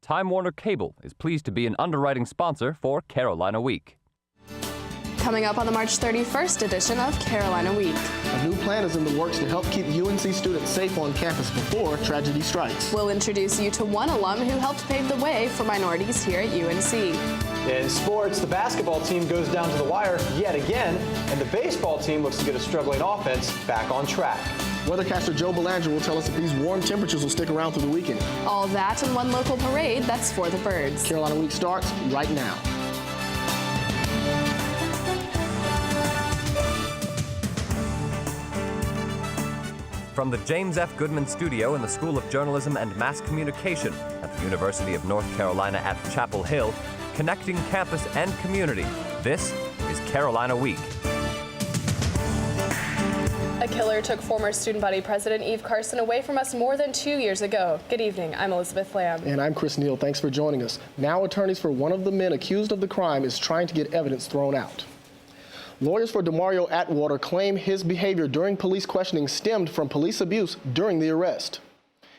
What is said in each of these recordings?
Time Warner Cable is pleased to be an underwriting sponsor for Carolina Week. Coming up on the March 31st edition of Carolina Week. A new plan is in the works to help keep UNC students safe on campus before tragedy strikes. We'll introduce you to one alum who helped pave the way for minorities here at UNC. In sports, the basketball team goes down to the wire yet again, and the baseball team looks to get a struggling offense back on track. Weathercaster Joe Belanger will tell us if these warm temperatures will stick around through the weekend. All that in one local parade that's for the birds. Carolina Week starts right now. From the James F. Goodman Studio in the School of Journalism and Mass Communication at the University of North Carolina at Chapel Hill, connecting campus and community, this is Carolina Week. A killer took former student body president Eve Carson away from us more than 2 years ago. Good evening, I'm Elizabeth Lamb. And I'm Chris Neal. Thanks for joining us. Now attorneys for one of the men accused of the crime is trying to get evidence thrown out. Lawyers for Demario Atwater claim his behavior during police questioning stemmed from police abuse during the arrest.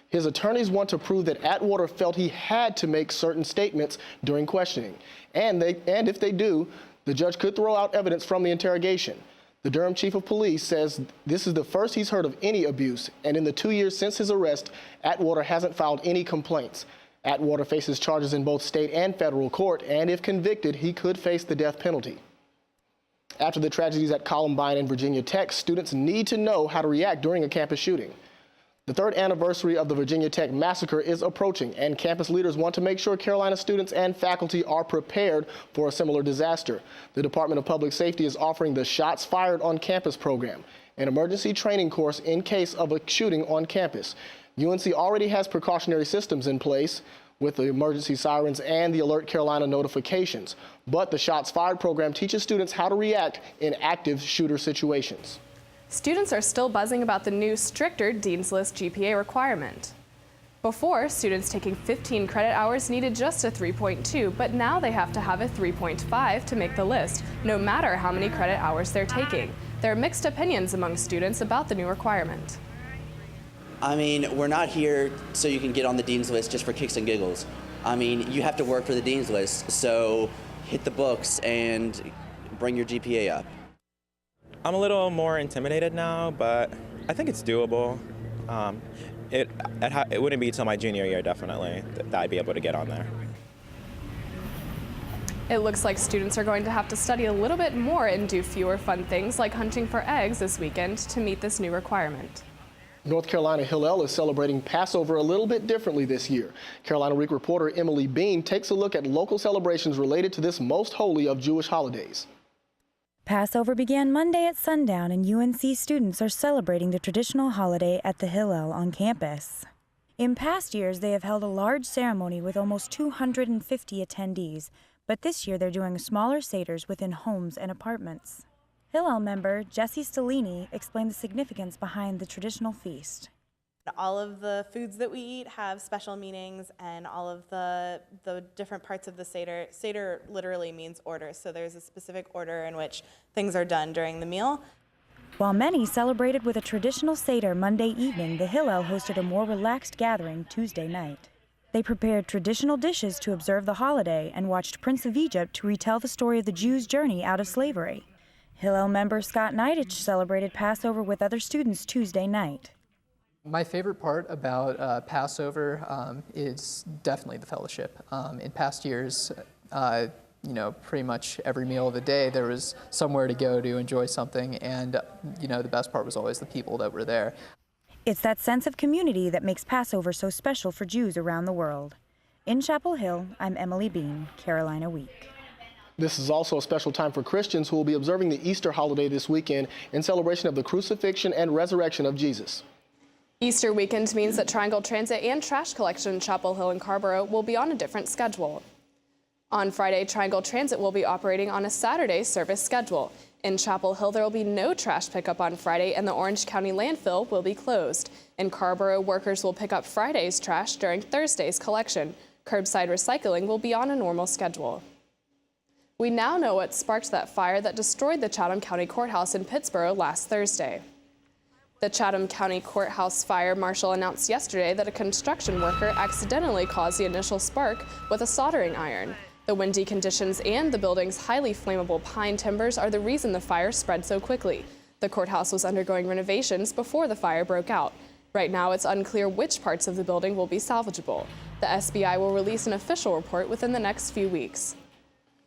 His attorneys want to prove that Atwater felt he had to make certain statements during questioning. And if they do, the judge could throw out evidence from the interrogation. The Durham chief of police says this is the first he's heard of any abuse, and in the 2 years since his arrest, Atwater hasn't filed any complaints. Atwater faces charges in both state and federal court, and if convicted, he could face the death penalty. After the tragedies at Columbine and Virginia Tech, students need to know how to react during a campus shooting. The third anniversary of the Virginia Tech massacre is approaching, and campus leaders want to make sure Carolina students and faculty are prepared for a similar disaster. The Department of Public Safety is offering the Shots Fired on Campus program, an emergency training course in case of a shooting on campus. UNC already has precautionary systems in place with the emergency sirens and the Alert Carolina notifications, but the Shots Fired program teaches students how to react in active shooter situations. Students are still buzzing about the new, stricter Dean's List GPA requirement. Before, students taking 15 credit hours needed just a 3.2, but now they have to have a 3.5 to make the list, no matter how many credit hours they're taking. There are mixed opinions among students about the new requirement. I mean, we're not here so you can get on the Dean's List just for kicks and giggles. I mean, you have to work for the Dean's List, so hit the books and bring your GPA up. I'm a little more intimidated now, but I think it's doable. It wouldn't be until my junior year, definitely, that I'd be able to get on there. It looks like students are going to have to study a little bit more and do fewer fun things like hunting for eggs this weekend to meet this new requirement. North Carolina Hillel is celebrating Passover a little bit differently this year. Carolina Week reporter Emily Bean takes a look at local celebrations related to this most holy of Jewish holidays. Passover began Monday at sundown, and UNC students are celebrating the traditional holiday at the Hillel on campus. In past years, they have held a large ceremony with almost 250 attendees, but this year they're doing smaller seders within homes and apartments. Hillel member Jesse Stellini explained the significance behind the traditional feast. All of the foods that we eat have special meanings, and all of the different parts of the Seder. Seder literally means order, so there's a specific order in which things are done during the meal. While many celebrated with a traditional Seder Monday evening, the Hillel hosted a more relaxed gathering Tuesday night. They prepared traditional dishes to observe the holiday and watched Prince of Egypt to retell the story of the Jews' journey out of slavery. Hillel member Scott Neidich celebrated Passover with other students Tuesday night. My favorite part about Passover is definitely the fellowship. In past years, pretty much every meal of the day there was somewhere to go to enjoy something, and the best part was always the people that were there. It's that sense of community that makes Passover so special for Jews around the world. In Chapel Hill, I'm Emily Bean, Carolina Week. This is also a special time for Christians who will be observing the Easter holiday this weekend in celebration of the crucifixion and resurrection of Jesus. Easter weekend means that Triangle Transit and trash collection in Chapel Hill and Carrboro will be on a different schedule. On Friday, Triangle Transit will be operating on a Saturday service schedule. In Chapel Hill, there will be no trash pickup on Friday, and the Orange County landfill will be closed. In Carrboro, workers will pick up Friday's trash during Thursday's collection. Curbside recycling will be on a normal schedule. We now know what sparked that fire that destroyed the Chatham County Courthouse in Pittsboro last Thursday. The Chatham County Courthouse fire marshal announced yesterday that a construction worker accidentally caused the initial spark with a soldering iron. The windy conditions and the building's highly flammable pine timbers are the reason the fire spread so quickly. The courthouse was undergoing renovations before the fire broke out. Right now, it's unclear which parts of the building will be salvageable. The SBI will release an official report within the next few weeks.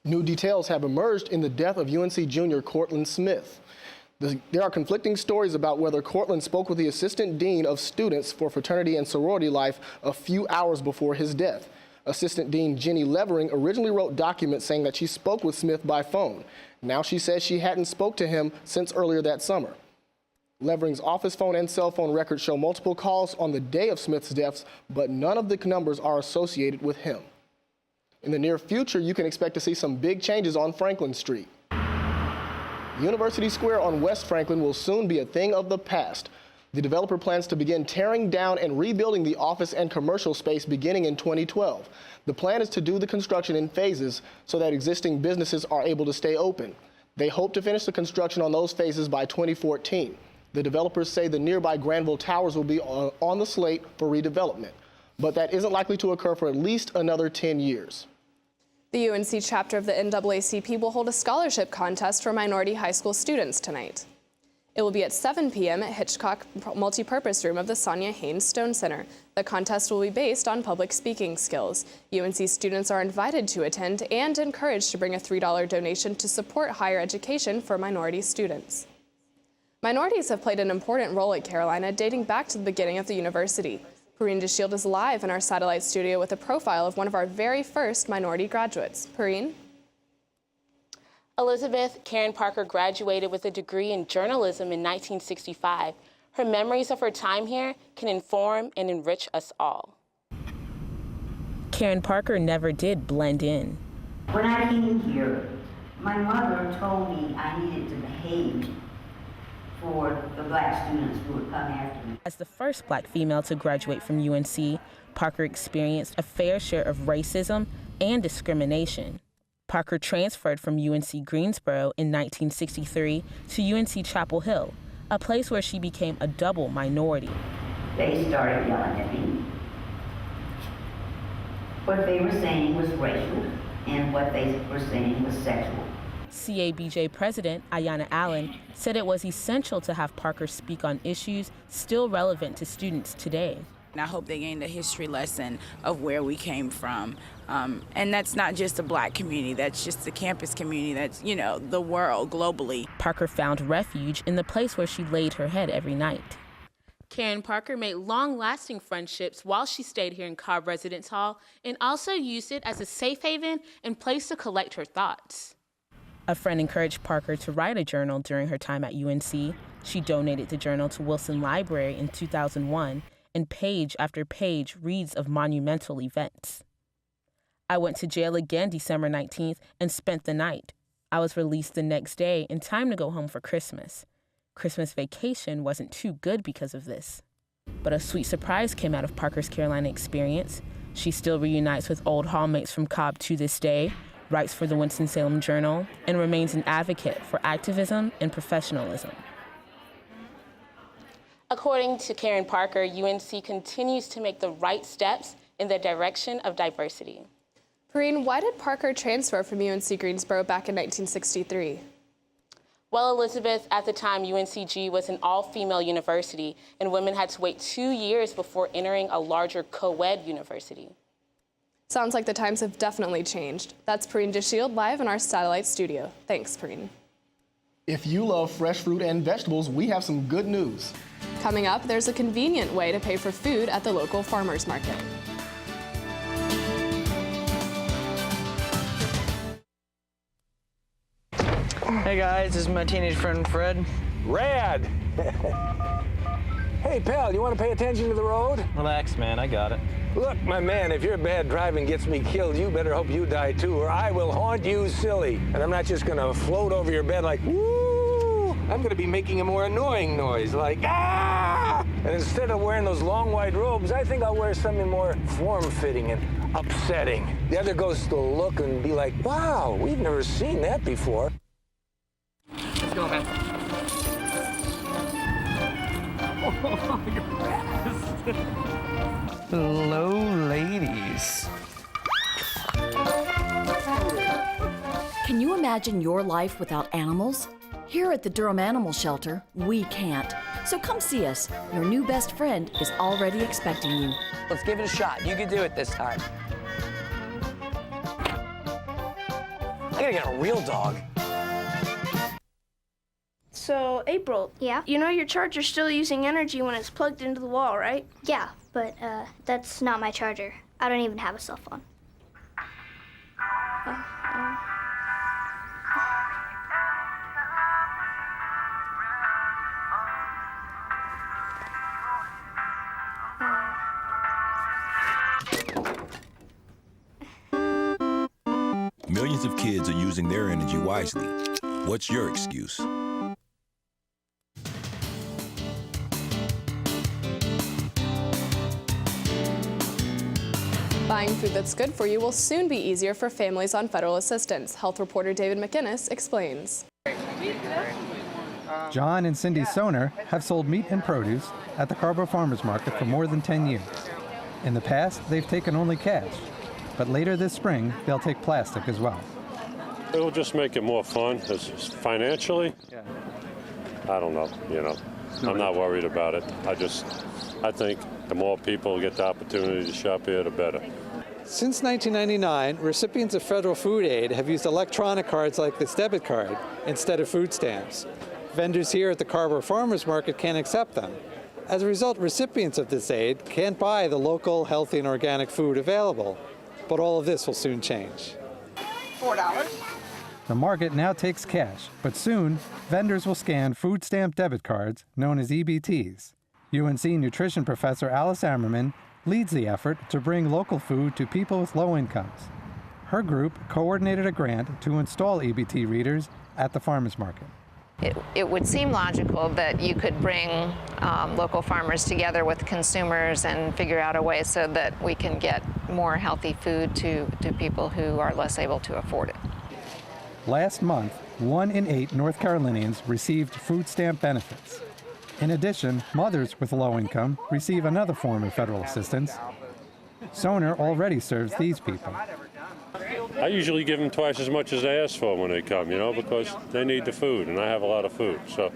New details have emerged in the death of UNC junior Cortland Smith. There are conflicting stories about whether Cortland spoke with the assistant dean of students for fraternity and sorority life a few hours before his death. Assistant Dean Jenny Levering originally wrote documents saying that she spoke with Smith by phone. Now she says she hadn't spoke to him since earlier that summer. Levering's office phone and cell phone records show multiple calls on the day of Smith's deaths, but none of the numbers are associated with him. In the near future, you can expect to see some big changes on Franklin Street. University Square on West Franklin will soon be a thing of the past. The developer plans to begin tearing down and rebuilding the office and commercial space beginning in 2012. The plan is to do the construction in phases so that existing businesses are able to stay open. They hope to finish the construction on those phases by 2014. The developers say the nearby Granville Towers will be on the slate for redevelopment, but that isn't likely to occur for at least another 10 years. The UNC chapter of the NAACP will hold a scholarship contest for minority high school students tonight. It will be at 7 p.m. at Hitchcock Multipurpose Room of the Sonia Haynes Stone Center. The contest will be based on public speaking skills. UNC students are invited to attend and encouraged to bring a $3 donation to support higher education for minority students. Minorities have played an important role at Carolina dating back to the beginning of the university. Perrine DeShield is live in our satellite studio with a profile of one of our very first minority graduates. Perrine? Elizabeth Karen Parker graduated with a degree in journalism in 1965. Her memories of her time here can inform and enrich us all. Karen Parker never did blend in. When I came here, my mother told me I needed to behave for the black students who would come after me. As the first black female to graduate from UNC, Parker experienced a fair share of racism and discrimination. Parker transferred from UNC Greensboro in 1963 to UNC Chapel Hill, a place where she became a double minority. They started yelling at me. What they were saying was racial, and what they were saying was sexual. CABJ President Ayanna Allen said it was essential to have Parker speak on issues still relevant to students today. And I hope they gained a history lesson of where we came from. And that's not just the black community, that's just the campus community, that's, you know, the world globally. Parker found refuge in the place where she laid her head every night. Karen Parker made long-lasting friendships while she stayed here in Cobb Residence Hall and also used it as a safe haven and place to collect her thoughts. A friend encouraged Parker to write a journal during her time at UNC. She donated the journal to Wilson Library in 2001, and page after page reads of monumental events. I went to jail again December 19th and spent the night. I was released the next day in time to go home for Christmas. Christmas vacation wasn't too good because of this. But a sweet surprise came out of Parker's Carolina experience. She still reunites with old hallmates from Cobb to this day, writes for the Winston-Salem Journal, and remains an advocate for activism and professionalism. According to Karen Parker, UNC continues to make the right steps in the direction of diversity. Perrine, why did Parker transfer from UNC Greensboro back in 1963? Well, Elizabeth, at the time, UNCG was an all-female university, and women had to wait 2 years before entering a larger co-ed university. Sounds like the times have definitely changed. That's Perrine DeShield live in our satellite studio. Thanks, Perrine. If you love fresh fruit and vegetables, we have some good news. Coming up, there's a convenient way to pay for food at the local farmers market. Hey guys, this is my teenage friend Fred. Rad! Hey pal, you want to pay attention to the road? Relax, man, I got it. Look, my man, if your bad driving gets me killed, you better hope you die too, or I will haunt you silly. And I'm not just gonna float over your bed like, woo! I'm gonna be making a more annoying noise, like, ah! And instead of wearing those long white robes, I think I'll wear something more form-fitting and upsetting. The other ghosts will look and be like, wow, we've never seen that before. Let's go, man. Hello, ladies. Can you imagine your life without animals? Here at the Durham Animal Shelter, we can't. So come see us. Your new best friend is already expecting you. Let's give it a shot. You can do it this time. I gotta get a real dog. So, April. Yeah? You know your charger's still using energy when it's plugged into the wall, right? Yeah, but that's not my charger. I don't even have a cell phone. Millions of kids are using their energy wisely. What's your excuse? Buying food that's good for you will soon be easier for families on federal assistance. Health reporter David McInnes explains. John and Cindy Soner have sold meat and produce at the Carrboro Farmers Market for more than 10 years. In the past, they've taken only cash, but later this spring, they'll take plastic as well. It'll just make it more fun. Financially, I don't know, I'm not worried about it. I think the more people get the opportunity to shop here, the better. Since 1999, recipients of federal food aid have used electronic cards like this debit card instead of food stamps. Vendors here at the Carrboro Farmers Market can't accept them. As a result, recipients of this aid can't buy the local, healthy, and organic food available. But all of this will soon change. $4. The market now takes cash, but soon, vendors will scan food stamp debit cards, known as EBTs. UNC nutrition professor Alice Ammerman leads the effort to bring local food to people with low incomes. Her group coordinated a grant to install EBT readers at the farmers market. It would seem logical that you could bring local farmers together with consumers and figure out a way so that we can get more healthy food to people who are less able to afford it. Last month, 1 in 8 North Carolinians received food stamp benefits. In addition, mothers with low income receive another form of federal assistance. Soner already serves these people. I usually give them twice as much as they ask for when they come, because they need the food, and I have a lot of food. So,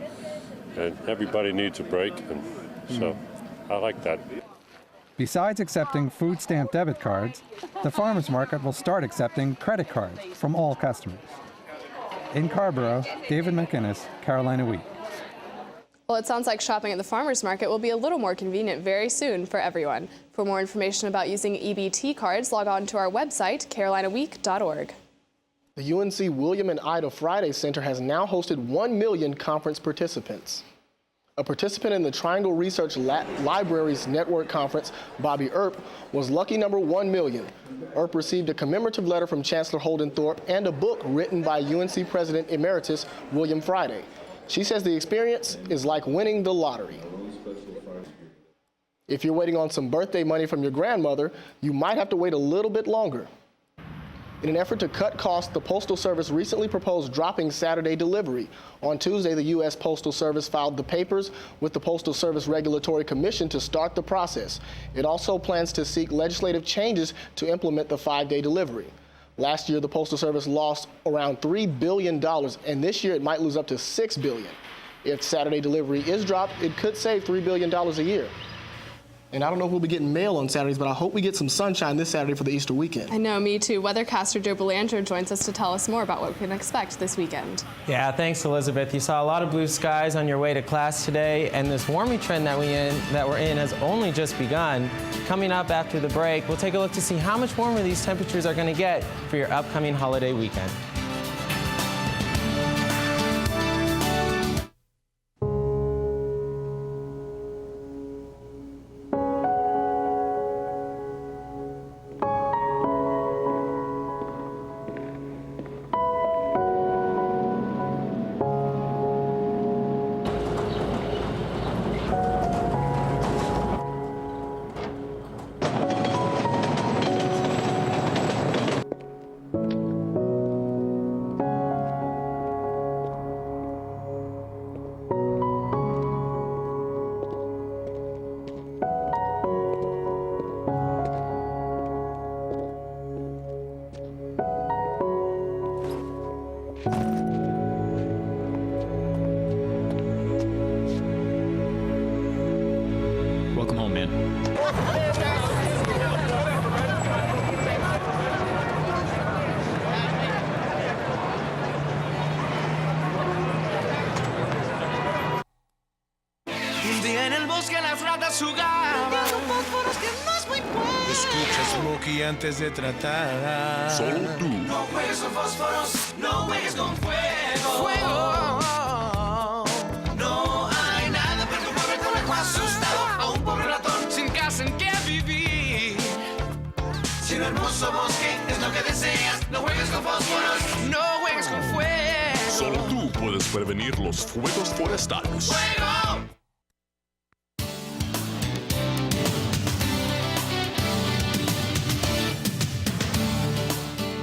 and everybody needs a break, and so I like that. Besides accepting food stamp debit cards, the farmers market will start accepting credit cards from all customers. In Carrboro, David McInnes, Carolina Week. Well, it sounds like shopping at the farmers market will be a little more convenient very soon for everyone. For more information about using EBT cards, log on to our website, carolinaweek.org. The UNC William and Ida Friday Center has now hosted 1 million conference participants. A participant in the Triangle Research Libraries Network Conference, Bobby Earp, was lucky number 1 million. Earp received a commemorative letter from Chancellor Holden Thorpe and a book written by UNC President Emeritus William Friday. She says the experience is like winning the lottery. If you're waiting on some birthday money from your grandmother, you might have to wait a little bit longer. In an effort to cut costs, the Postal Service recently proposed dropping Saturday delivery. On Tuesday, the U.S. Postal Service filed the papers with the Postal Service Regulatory Commission to start the process. It also plans to seek legislative changes to implement the 5-day delivery. Last year, the Postal Service lost around $3 billion, and this year it might lose up to $6 billion. If Saturday delivery is dropped, it could save $3 billion a year. And I don't know if we'll be getting mail on Saturdays, but I hope we get some sunshine this Saturday for the Easter weekend. I know, me too. Weathercaster Joe Belanger joins us to tell us more about what we can expect this weekend. Yeah, thanks, Elizabeth. You saw a lot of blue skies on your way to class today, and this warming trend that we're in has only just begun. Coming up after the break, we'll take a look to see how much warmer these temperatures are going to get for your upcoming holiday weekend. antes de tratar. Solo tú. No juegues con fósforos, no juegues con fuego. Fuego. No hay nada para conmover con el asustado a un pobre ratón sin casa en que vivir. Si un hermoso bosque es lo que deseas, no juegues con fósforos, no juegues con fuego. Solo tú puedes prevenir los fuegos forestales. ¡Fuego!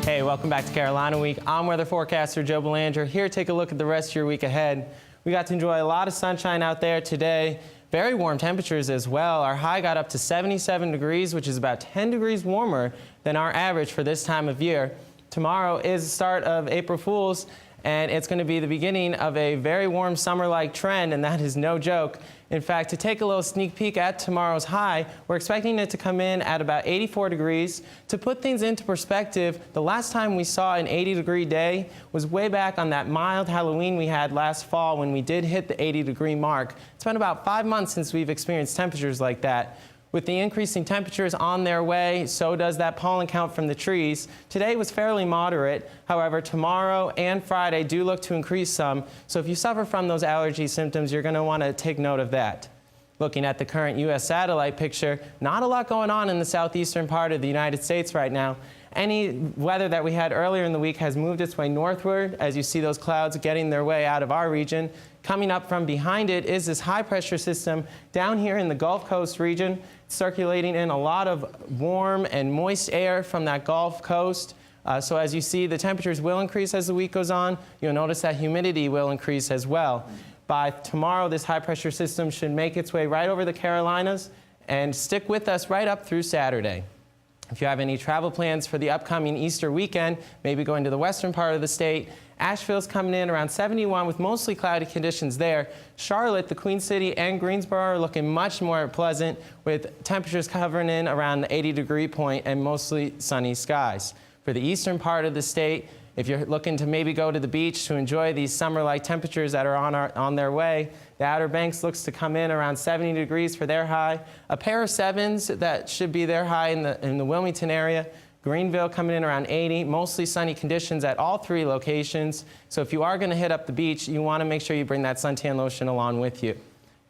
Hey, welcome back to Carolina Week. I'm weather forecaster Joe Belanger, here to take a look at the rest of your week ahead. We got to enjoy a lot of sunshine out there today. Very warm temperatures as well. Our high got up to 77 degrees, which is about 10 degrees warmer than our average for this time of year. Tomorrow is the start of April Fool's, and it's going to be the beginning of a very warm summer-like trend, and that is no joke. In fact, to take a little sneak peek at tomorrow's high, we're expecting it to come in at about 84 degrees. To put things into perspective, the last time we saw an 80-degree day was way back on that mild Halloween we had last fall when we did hit the 80-degree mark. It's been about 5 months since we've experienced temperatures like that. With the increasing temperatures on their way, so does that pollen count from the trees. Today was fairly moderate. However, tomorrow and Friday do look to increase some. So if you suffer from those allergy symptoms, you're going to want to take note of that. Looking at the current U.S. satellite picture, not a lot going on in the southeastern part of the United States right now. Any weather that we had earlier in the week has moved its way northward, as you see those clouds getting their way out of our region. Coming up from behind it is this high-pressure system down here in the Gulf Coast region, circulating in a lot of warm and moist air from that Gulf Coast. So as you see, the temperatures will increase as the week goes on. You'll notice that humidity will increase as well. By tomorrow, this high-pressure system should make its way right over the Carolinas and stick with us right up through Saturday. If you have any travel plans for the upcoming Easter weekend, maybe going to the western part of the state, Asheville's coming in around 71 with mostly cloudy conditions there. Charlotte, the Queen City, and Greensboro are looking much more pleasant with temperatures covering in around the 80-degree point and mostly sunny skies. For the eastern part of the state, if you're looking to maybe go to the beach to enjoy these summer-like temperatures that are on their way, the Outer Banks looks to come in around 70 degrees for their high. A pair of 7s that should be their high in the Wilmington area. Greenville coming in around 80, mostly sunny conditions at all 3 locations. So if you are going to hit up the beach, you want to make sure you bring that suntan lotion along with you.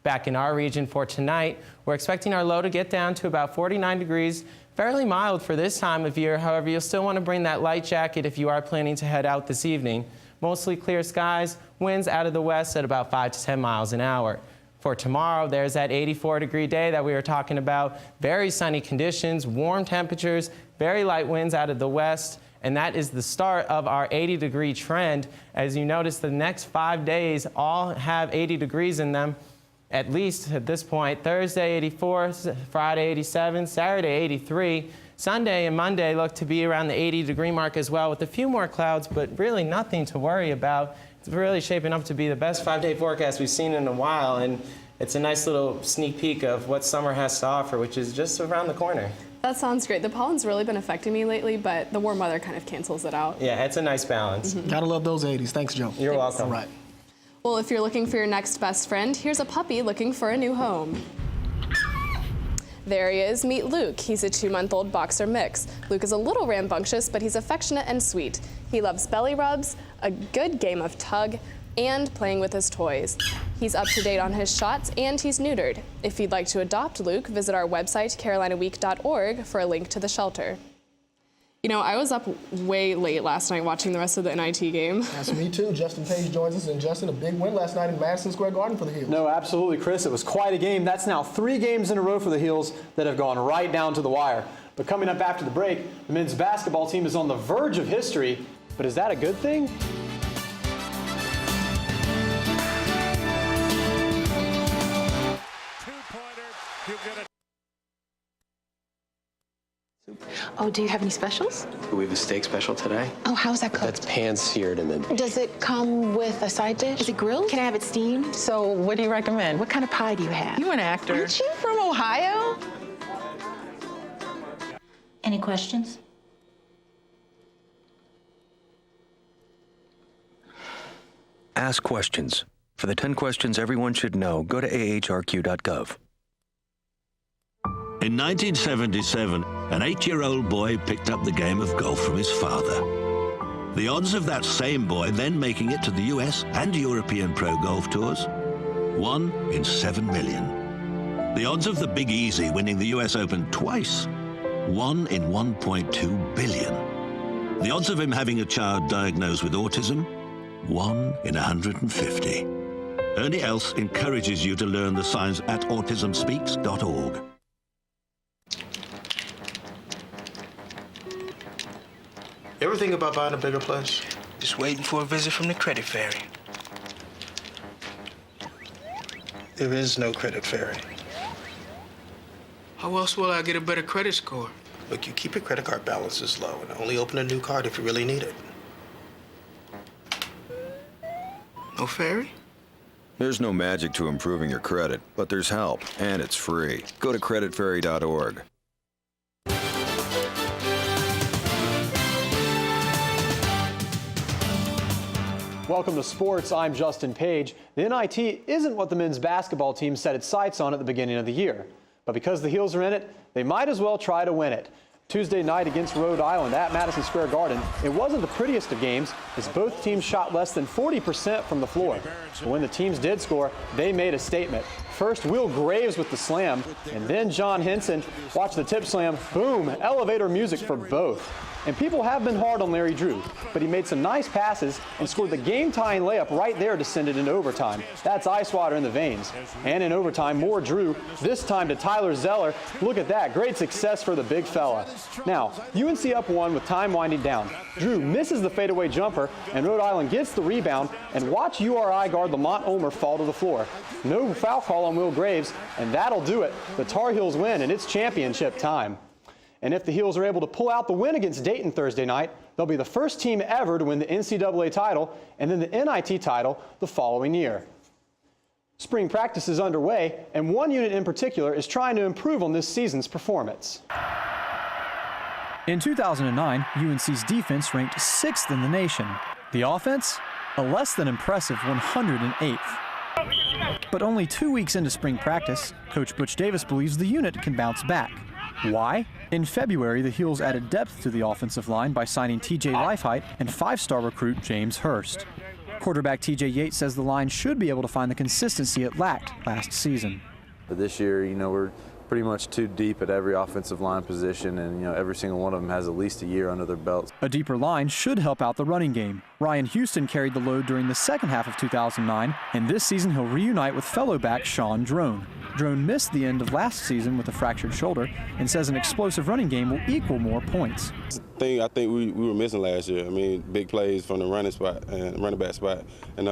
Back in our region for tonight, we're expecting our low to get down to about 49 degrees, fairly mild for this time of year. However, you'll still want to bring that light jacket if you are planning to head out this evening. Mostly clear skies, winds out of the west at about 5 to 10 miles an hour. For tomorrow, there's that 84-degree day that we were talking about. Very sunny conditions, warm temperatures, very light winds out of the west, and that is the start of our 80-degree trend. As you notice, the next 5 days all have 80 degrees in them, at least at this point. Thursday, 84, Friday, 87, Saturday, 83. Sunday and Monday look to be around the 80-degree mark as well, with a few more clouds, but really nothing to worry about. It's really shaping up to be the best 5-day forecast we've seen in a while, and it's a nice little sneak peek of what summer has to offer, which is just around the corner. That sounds great. The pollen's really been affecting me lately, but the warm weather kind of cancels it out. Yeah, it's a nice balance. Gotta love those 80s. Thanks, Joe. You're welcome. All right. Well, if you're looking for your next best friend, here's a puppy looking for a new home. There he is. Meet Luke. He's a 2-month-old boxer mix. Luke is a little rambunctious, but he's affectionate and sweet. He loves belly rubs, a good game of tug, and playing with his toys. He's up to date on his shots, and he's neutered. If you'd like to adopt Luke, visit our website, carolinaweek.org, for a link to the shelter. You know, I was up way late last night watching the rest of the NIT game. That's me too. Justin Page joins us, and Justin, a big win last night in Madison Square Garden for the Heels. No, absolutely, Chris. It was quite a game. That's now 3 games in a row for the Heels that have gone right down to the wire. But coming up after the break, the men's basketball team is on the verge of history. But is that a good thing? Oh, do you have any specials? We have a steak special today. Oh, how's that cooked? That's pan-seared and then... Does it come with a side dish? Is it grilled? Can I have it steamed? So what do you recommend? What kind of pie do you have? You're an actor. Aren't you from Ohio? Any questions? Ask questions. For the 10 questions everyone should know, go to ahrq.gov. In 1977, an 8-year-old boy picked up the game of golf from his father. The odds of that same boy then making it to the US and European Pro Golf Tours? 1 in 7 million. The odds of the Big Easy winning the US Open twice? 1 in 1.2 billion. The odds of him having a child diagnosed with autism? 1 in 150. Ernie Els encourages you to learn the signs at autismspeaks.org. Ever think about buying a bigger place? Just waiting for a visit from the credit fairy. There is no credit fairy. How else will I get a better credit score? Look, you keep your credit card balances low and only open a new card if you really need it. No fairy? There's no magic to improving your credit, but there's help, and it's free. Go to creditfairy.org. Welcome to sports. I'm Justin Page. The NIT isn't what the men's basketball team set its sights on at the beginning of the year. But because the Heels are in it, they might as well try to win it. Tuesday night against Rhode Island at Madison Square Garden, it wasn't the prettiest of games as both teams shot less than 40% from the floor. But when the teams did score, they made a statement. First, Will Graves with the slam, and then John Henson. Watch the tip slam. Boom! Elevator music for both. And people have been hard on Larry Drew, but he made some nice passes and scored the game-tying layup right there to send it into overtime. That's ice water in the veins. And in overtime, more Drew, this time to Tyler Zeller. Look at that, great success for the big fella. Now, UNC up 1 with time winding down. Drew misses the fadeaway jumper, and Rhode Island gets the rebound, and watch URI guard Lamont Omer fall to the floor. No foul call on Will Graves, and that'll do it. The Tar Heels win, and it's championship time. And if the Heels are able to pull out the win against Dayton Thursday night, they'll be the first team ever to win the NCAA title and then the NIT title the following year. Spring practice is underway, and one unit in particular is trying to improve on this season's performance. In 2009, UNC's defense ranked 6th in the nation. The offense, a less than impressive 108th. But only 2 weeks into spring practice, Coach Butch Davis believes the unit can bounce back. Why? In February, the Heels added depth to the offensive line by signing TJ Lifehite and 5-star recruit James Hurst. Quarterback TJ Yates says the line should be able to find the consistency it lacked last season. This year, we're pretty much too deep at every offensive line position, and every single one of them has at least a year under their belts. A deeper line should help out the running game. Ryan Houston carried the load during the second half of 2009, and this season he'll reunite with fellow back Sean Drone. Drone missed the end of last season with a fractured shoulder and says an explosive running game will equal more points. I think we were missing last year. Big plays from the running back spot. And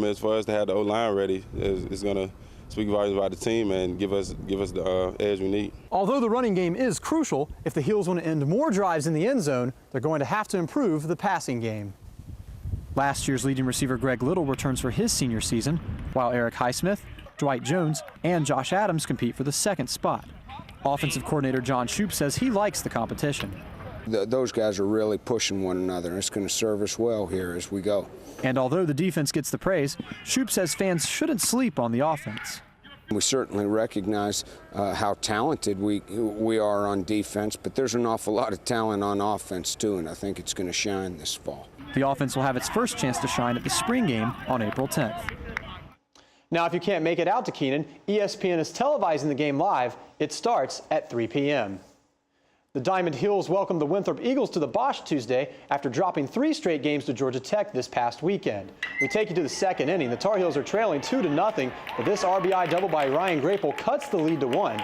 as far as to have the O-line ready, it's going to speak volumes about the team and give us the edge we need. Although the running game is crucial, if the Heels want to end more drives in the end zone, they're going to have to improve the passing game. Last year's leading receiver Greg Little returns for his senior season, while Eric Highsmith, Dwight Jones, and Josh Adams compete for the second spot. Offensive coordinator John Shoup says he likes the competition. Those guys are really pushing one another, and it's going to serve us well here as we go. And although the defense gets the praise, Shoup says fans shouldn't sleep on the offense. We certainly recognize how talented we are on defense, but there's an awful lot of talent on offense too, and I think it's going to shine this fall. The offense will have its first chance to shine at the spring game on April 10th. Now, if you can't make it out to Kenan, ESPN is televising the game live. It starts at 3 p.m. The Diamond Heels welcomed the Winthrop Eagles to the Bosch Tuesday after dropping 3 straight games to Georgia Tech this past weekend. We take you to the second inning. The Tar Heels are trailing 2-0, but this RBI double by Ryan Grapel cuts the lead to 1.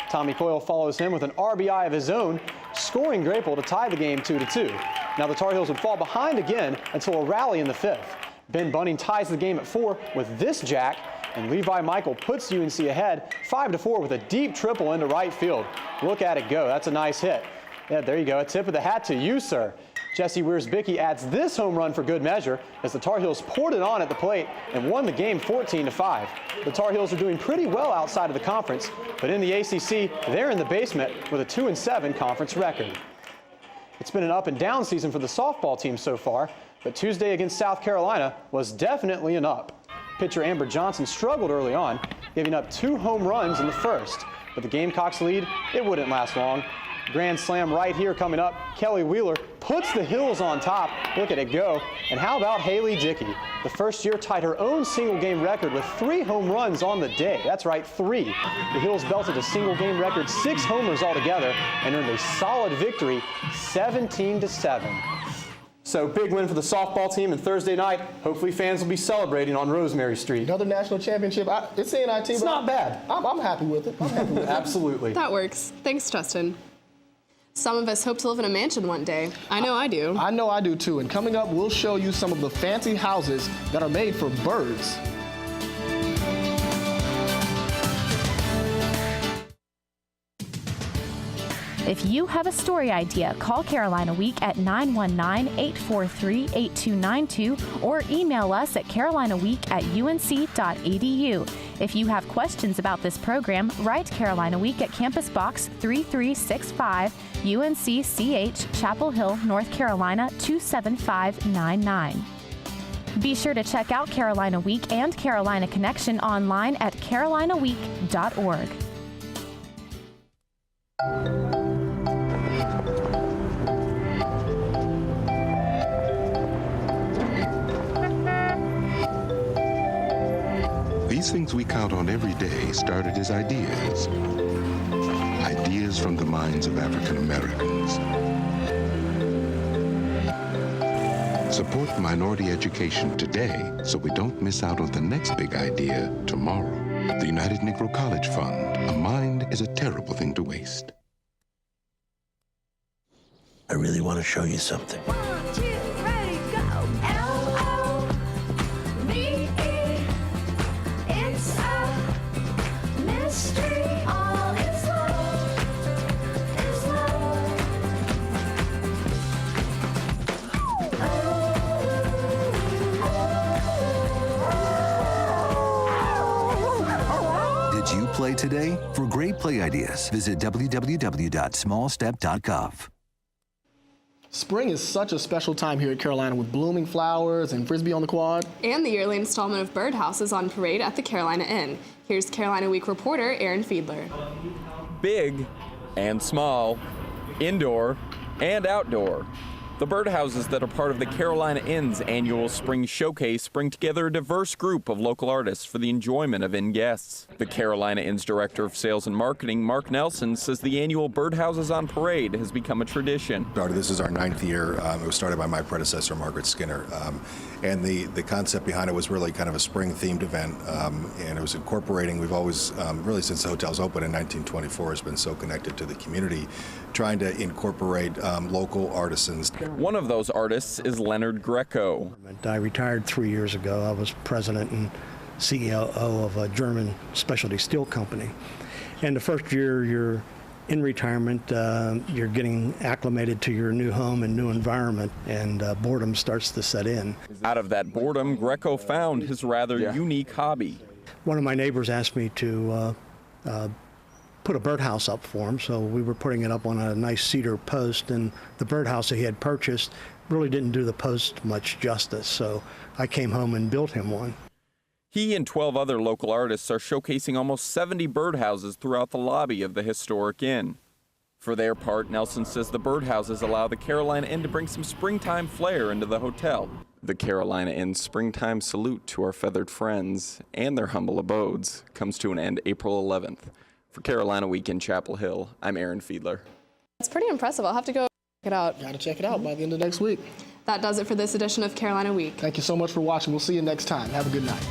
Tommy Coyle follows him with an RBI of his own, scoring Grapel to tie the game 2-2. Now the Tar Heels would fall behind again until a rally in the 5th. Ben Bunning ties the game at 4 with this jack, and Levi Michael puts UNC ahead 5-4 with a deep triple into right field. Look at it go. That's a nice hit. Yeah, there you go. A tip of the hat to you, sir. Jesse Weirs-Bickey adds this home run for good measure as the Tar Heels poured it on at the plate and won the game 14-5. The Tar Heels are doing pretty well outside of the conference, but in the ACC, they're in the basement with a 2-7 conference record. It's been an up and down season for the softball team so far, but Tuesday against South Carolina was definitely an up. Pitcher Amber Johnson struggled early on, giving up 2 home runs in the first. but the Gamecocks lead, it wouldn't last long. Grand slam right here coming up. Kelly Wheeler puts the Hills on top. Look at it go. And how about Haley Dickey? The first year tied her own single game record with 3 home runs on the day. That's right, 3. The Hills belted a single game record, 6 homers altogether, and earned a solid victory, 17-7. So big win for the softball team, and Thursday night, hopefully fans will be celebrating on Rosemary Street. Another national championship. It's NIT, it's not bad. I'm happy with it. Absolutely. That works. Thanks, Justin. Some of us hope to live in a mansion one day. I know I do. I know I do too. And coming up, we'll show you some of the fancy houses that are made for birds. If you have a story idea, call Carolina Week at 919-843-8292 or email us at carolinaweek@unc.edu. If you have questions about this program, write Carolina Week at Campus Box 3365, UNC-CH, Chapel Hill, North Carolina 27599. Be sure to check out Carolina Week and Carolina Connection online at carolinaweek.org. These things we count on every day started as ideas. Ideas from the minds of African Americans. Support minority education today so we don't miss out on the next big idea tomorrow. The United Negro College Fund. A mind is a terrible thing to waste. I really want to show you something. 1, 2, ready, go. L-O-V-E. It's a mystery. All is love. Is love. Did you play today? For great play ideas, visit www.smallstep.gov. Spring is such a special time here at Carolina with blooming flowers and Frisbee on the quad. And the yearly installment of Birdhouse is on parade at the Carolina Inn. Here's Carolina Week reporter Aaron Fiedler. Big and small, indoor and outdoor. The birdhouses that are part of the Carolina Inn's annual Spring Showcase bring together a diverse group of local artists for the enjoyment of Inn guests. The Carolina Inn's Director of Sales and Marketing, Mark Nelson, says the annual Birdhouses on Parade has become a tradition. This is our 9th year. It was started by my predecessor, Margaret Skinner. And the concept behind it was really kind of a spring-themed event. And it was incorporating, we've always, really since the hotel's opened in 1924, has been so connected to the community, trying to incorporate local artisans. One of those artists is Leonard Greco. I retired 3 years ago. I was president and CEO of a German specialty steel company. And the first year you're in retirement, you're getting acclimated to your new home and new environment, and boredom starts to set in. Out of that boredom, Greco found his rather unique hobby. One of my neighbors asked me to put a birdhouse up for him, so we were putting it up on a nice cedar post, and the birdhouse that he had purchased really didn't do the post much justice, so I came home and built him one. He and 12 other local artists are showcasing almost 70 birdhouses throughout the lobby of the historic inn. For their part, Nelson says the birdhouses allow the Carolina Inn to bring some springtime flair into the hotel. The Carolina Inn's springtime salute to our feathered friends and their humble abodes comes to an end April 11th. For Carolina Week in Chapel Hill, I'm Aaron Fiedler. It's pretty impressive. I'll have to go check it out. Got to check it out by the end of next week. That does it for this edition of Carolina Week. Thank you so much for watching. We'll see you next time. Have a good night.